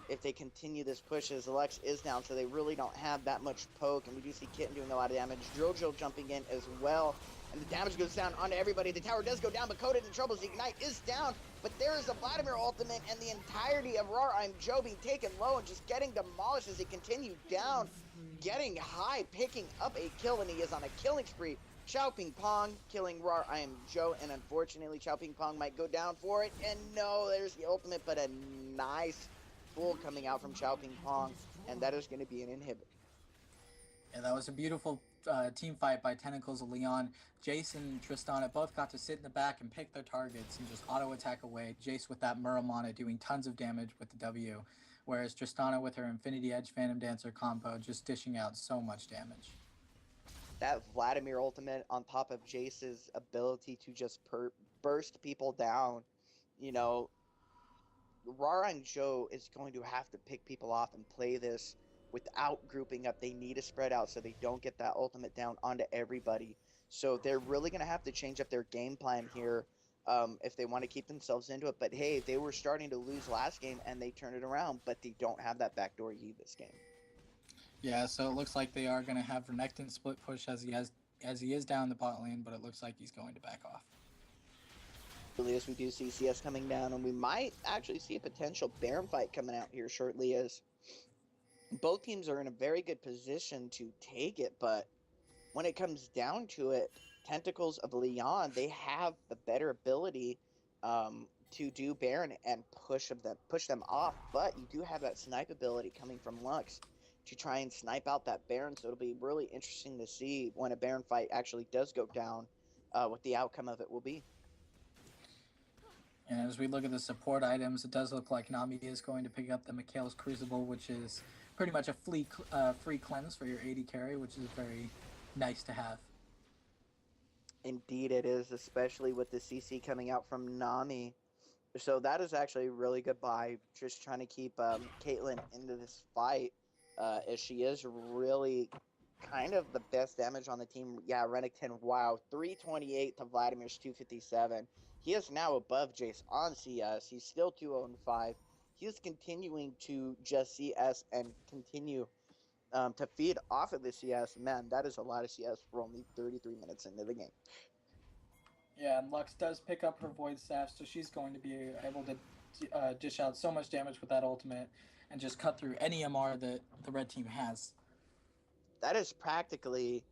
if they continue this push, as Lux is down, so they really don't have that much poke, and we do see Kitten doing a lot of damage. DrillJoe jumping in as well, and the damage goes down onto everybody. The tower does go down, but Coded in trouble. The Ignite is down, but there is a Vladimir ultimate, and the entirety of RawrImJøe being taken low and just getting demolished as they continue down, getting high, picking up a kill, and he is on a killing spree. Chow Ping Pong killing RawrImJøe, and unfortunately Chow Ping Pong might go down for it, and no, there's the ultimate, but a nice pull coming out from Chow Ping Pong, and that is going to be an inhibit. Yeah, that was a beautiful team fight by Tenticles and Leonnn. Jace and Tristana both got to sit in the back and pick their targets and just auto attack away. Jace with that Muramana doing tons of damage with the W, whereas Tristana with her Infinity Edge Phantom Dancer combo just dishing out so much damage. That Vladimir ultimate on top of Jace's ability to just burst people down, RawrImJøe is going to have to pick people off and play this without grouping up. They need to spread out so they don't get that ultimate down onto everybody. So they're really going to have to change up their game plan here if they want to keep themselves into it. But hey, they were starting to lose last game and they turned it around, but they don't have that backdoor E this game. Yeah, so it looks like they are going to have Renekton split push as he is down the bot lane, but it looks like he's going to back off. As we do see CS coming down, and we might actually see a potential Baron fight coming out here shortly, as both teams are in a very good position to take it, but when it comes down to it, Tentacles of Leonnn, they have the better ability to do Baron and push them off, but you do have that snipe ability coming from Lux to try and snipe out that Baron, so it'll be really interesting to see when a Baron fight actually does go down, what the outcome of it will be. And as we look at the support items, it does look like Nami is going to pick up the Mikhail's Crucible, which is pretty much a free cleanse for your AD carry, which is very nice to have. Indeed it is, especially with the CC coming out from Nami. So that is actually a really good buy, just trying to keep Caitlyn into this fight, as she is really kind of the best damage on the team. Yeah, Renekton, wow, 328 to Vladimir's 257. He is now above Jace on CS. He's still 205. He is continuing to just CS and continue to feed off of the CS. Man, that is a lot of CS for only 33 minutes into the game. Yeah, and Lux does pick up her Void Staff, so she's going to be able to dish out so much damage with that ultimate and just cut through any MR that the red team has. That is practically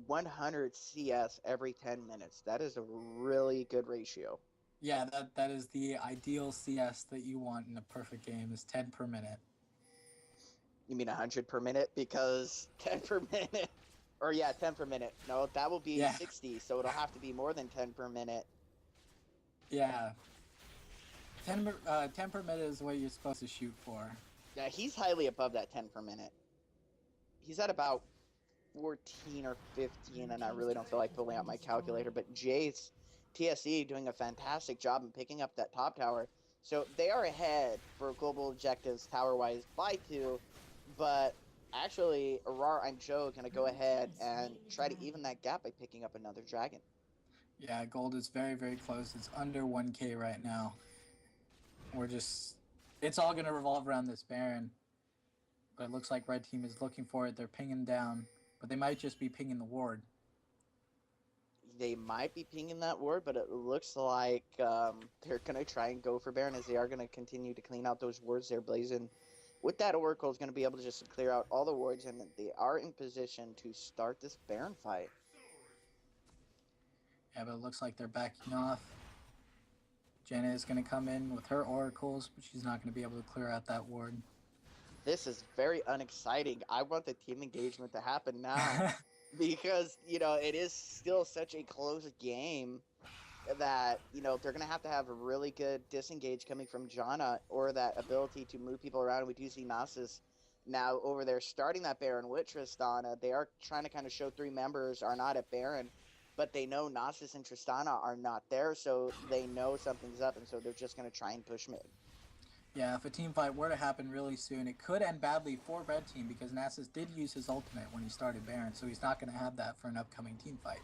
100 CS every 10 minutes. That is a really good ratio. Yeah, that is the ideal CS that you want in a perfect game is 10 per minute. You mean 100 per minute? Because 10 per minute, or yeah, 10 per minute. No, that will be Yeah. 60, so it'll have to be more than 10 per minute. Yeah. 10 per minute is what you're supposed to shoot for. Yeah, he's highly above that 10 per minute. He's at about 14 or 15, and I really don't feel like pulling out my calculator, but Jace, TSE, doing a fantastic job in picking up that top tower. So they are ahead for global objectives tower-wise by 2, but actually, RawrImJøe going to go ahead and try to even that gap by picking up another dragon. Yeah, gold is very, very close. It's under 1k right now. It's all going to revolve around this Baron. But it looks like red team is looking for it. They're pinging down, but they might just be pinging the ward. They might be pinging that ward, but it looks like they're going to try and go for Baron, as they are going to continue to clean out those wards they're blazing. With that, Oracle is going to be able to just clear out all the wards, and they are in position to start this Baron fight. Yeah, but it looks like they're backing off. Jenna is going to come in with her oracles, but she's not going to be able to clear out that ward. This is very unexciting. I want the team engagement to happen now because, you know, it is still such a close game that, you know, they're going to have a really good disengage coming from Janna, or that ability to move people around. We do see Nasus now over there starting that Baron with Tristana. They are trying to kind of show 3 members are not at Baron, but they know Nasus and Tristana are not there, so they know something's up, and so they're just going to try and push mid. Yeah, if a team fight were to happen really soon, it could end badly for red team, because Nasus did use his ultimate when he started Baron, so he's not going to have that for an upcoming team fight.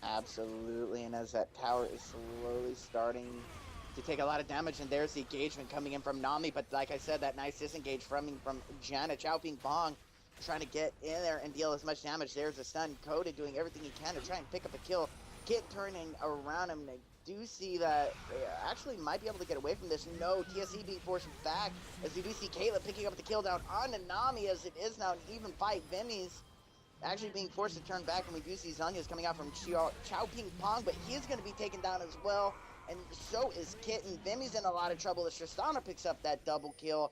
Absolutely, and as that tower is slowly starting to take a lot of damage, and there's the engagement coming in from Nami, but like I said, that nice disengage from Janna. Chao Ping Bong trying to get in there and deal as much damage. There's the stun. Coda doing everything he can to try and pick up a kill. Kit turning around him. They do see that they actually might be able to get away from this. No, TSE being forced back, as we do see Kayla picking up the kill down on Nami, as it is now an even fight. Vimi's actually being forced to turn back, and we do see Zhonya's coming out from Chao Ping Pong, but he is going to be taken down as well, and so is Kit, and Vimi's in a lot of trouble as Tristana picks up that double kill,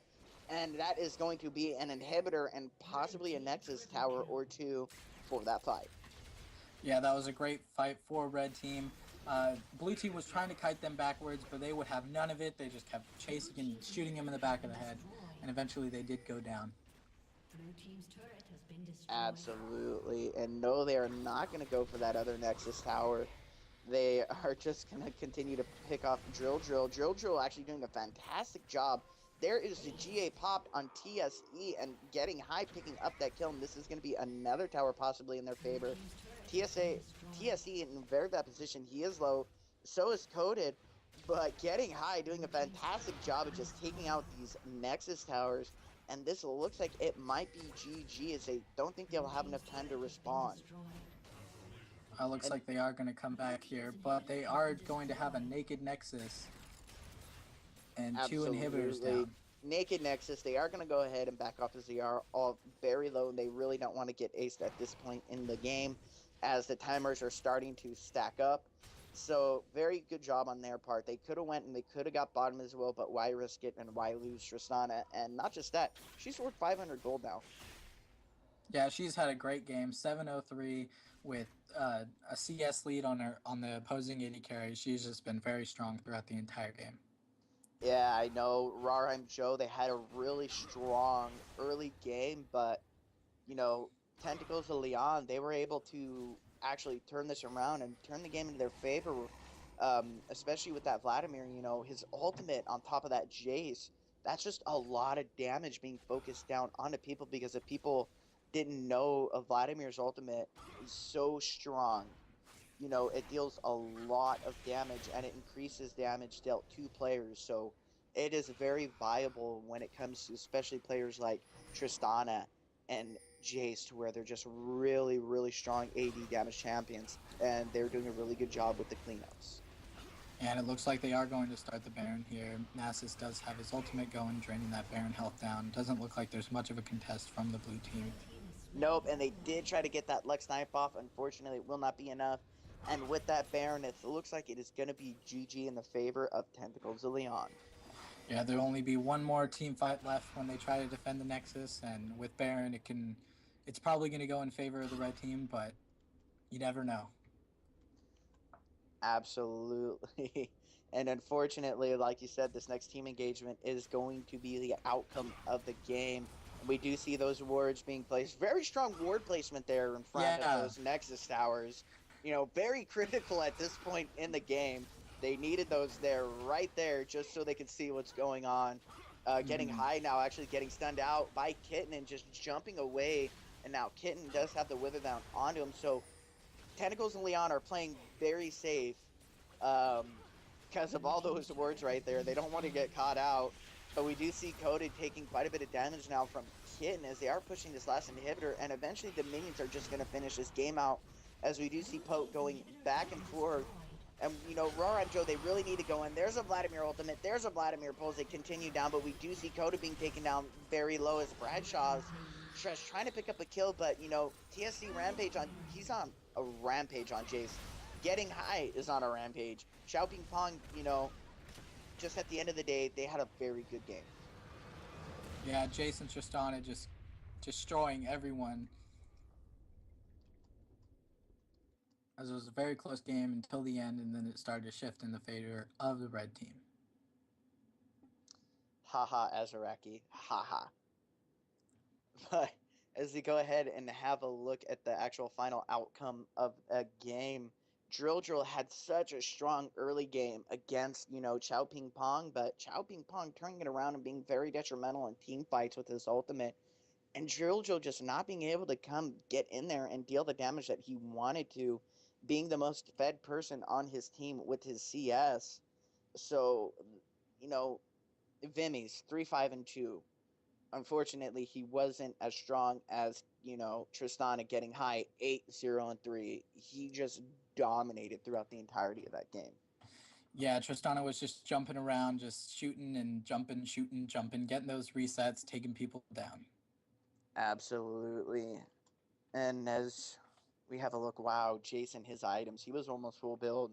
and that is going to be an inhibitor and possibly a Nexus tower or 2 for that fight. Yeah, that was a great fight for red team. Blue team was trying to kite them backwards, but they would have none of it. They just kept chasing and shooting him in the back of the head, and eventually they did go down. Blue team's turret has been destroyed. Absolutely, and no, they are not going to go for that other Nexus tower. They are just going to continue to pick off Drill. Drill actually doing a fantastic job. There is the GA popped on TSE and getting high, picking up that kill, and this is going to be another tower possibly in their favor. TSE in very bad position. He is low, so is Coded, but getting high, doing a fantastic job of just taking out these Nexus towers. And this looks like it might be GG, as they don't think they'll have enough time to respond. Looks like they are going to come back here, but they are going to have a naked Nexus and Absolutely. 2 inhibitors down. Naked Nexus, they are going to go ahead and back off, as they are all very low, and they really don't want to get aced at this point in the game, as the timers are starting to stack up. So very good job on their part. They could have went and they could have got bottom as well, but why risk it and why lose Tristana? And not just that, she's worth 500 gold now. Yeah, she's had a great game. 703 with a CS lead on the opposing AD carry. She's just been very strong throughout the entire game. Yeah, I know. RawrImJøe, they had a really strong early game, but, you know, Tenticles and Leonnn, they were able to actually turn this around and turn the game into their favor, especially with that Vladimir, you know, his ultimate on top of that Jace. That's just a lot of damage being focused down onto people, because if people didn't know of Vladimir's ultimate is so strong, you know, it deals a lot of damage and it increases damage dealt to players. So it is very viable when it comes to especially players like Tristana and Jace, to where they're just really, really strong AD damage champions, and they're doing a really good job with the cleanups. And it looks like they are going to start the Baron here. Nasus does have his ultimate going, draining that Baron health down. Doesn't look like there's much of a contest from the blue team. Nope, and they did try to get that Lux Knife off. Unfortunately, it will not be enough. And with that Baron, it looks like it is going to be GG in the favor of Tentacles of Leonnn. Yeah, there'll only be one more team fight left when they try to defend the Nexus, and with Baron, it's probably going to go in favor of the red team, but you never know. Absolutely. And unfortunately, like you said, this next team engagement is going to be the outcome of the game. We do see those wards being placed. Very strong ward placement there in front of those Nexus towers. You know, very critical at this point in the game. They needed those there, right there, just so they could see what's going on. Getting high now, actually getting stunned out by Kitten and just jumping away. And now Kitten does have the Wither down onto him, so Tentacles and Leonnn are playing very safe because of all those words right there. They don't want to get caught out. But we do see Coded taking quite a bit of damage now from Kitten as they are pushing this last inhibitor. And eventually the minions are just going to finish this game out as we do see Poke going back and forth. And, you know, RawrImJøe, they really need to go in. There's a Vladimir ultimate. There's a Vladimir pulls. They continue down, but we do see Coded being taken down very low as Bradshaw's just trying to pick up a kill. But, you know, TSC Rampage he's on a rampage on Jace. Getting high is on a rampage. Xiaoping Pong, you know, just at the end of the day, they had a very good game. Yeah, Jason Tristana just destroying everyone. As it was a very close game until the end, and then it started to shift in the favor of the red team. Haha, Azaraki. Haha. But as we go ahead and have a look at the actual final outcome of a game, Drill had such a strong early game against, you know, Chao Ping Pong, but Chao Ping Pong turning it around and being very detrimental in team fights with his ultimate, and Drill just not being able to come get in there and deal the damage that he wanted to, being the most fed person on his team with his CS. So, you know, Vimmy's 3-5-2. Unfortunately, he wasn't as strong as, you know, Tristana getting high 8-0-3. He just dominated throughout the entirety of that game. Yeah, Tristana was just jumping around, just shooting and jumping, getting those resets, taking people down. Absolutely. And as we have a look, wow, Jason, his items, he was almost full build.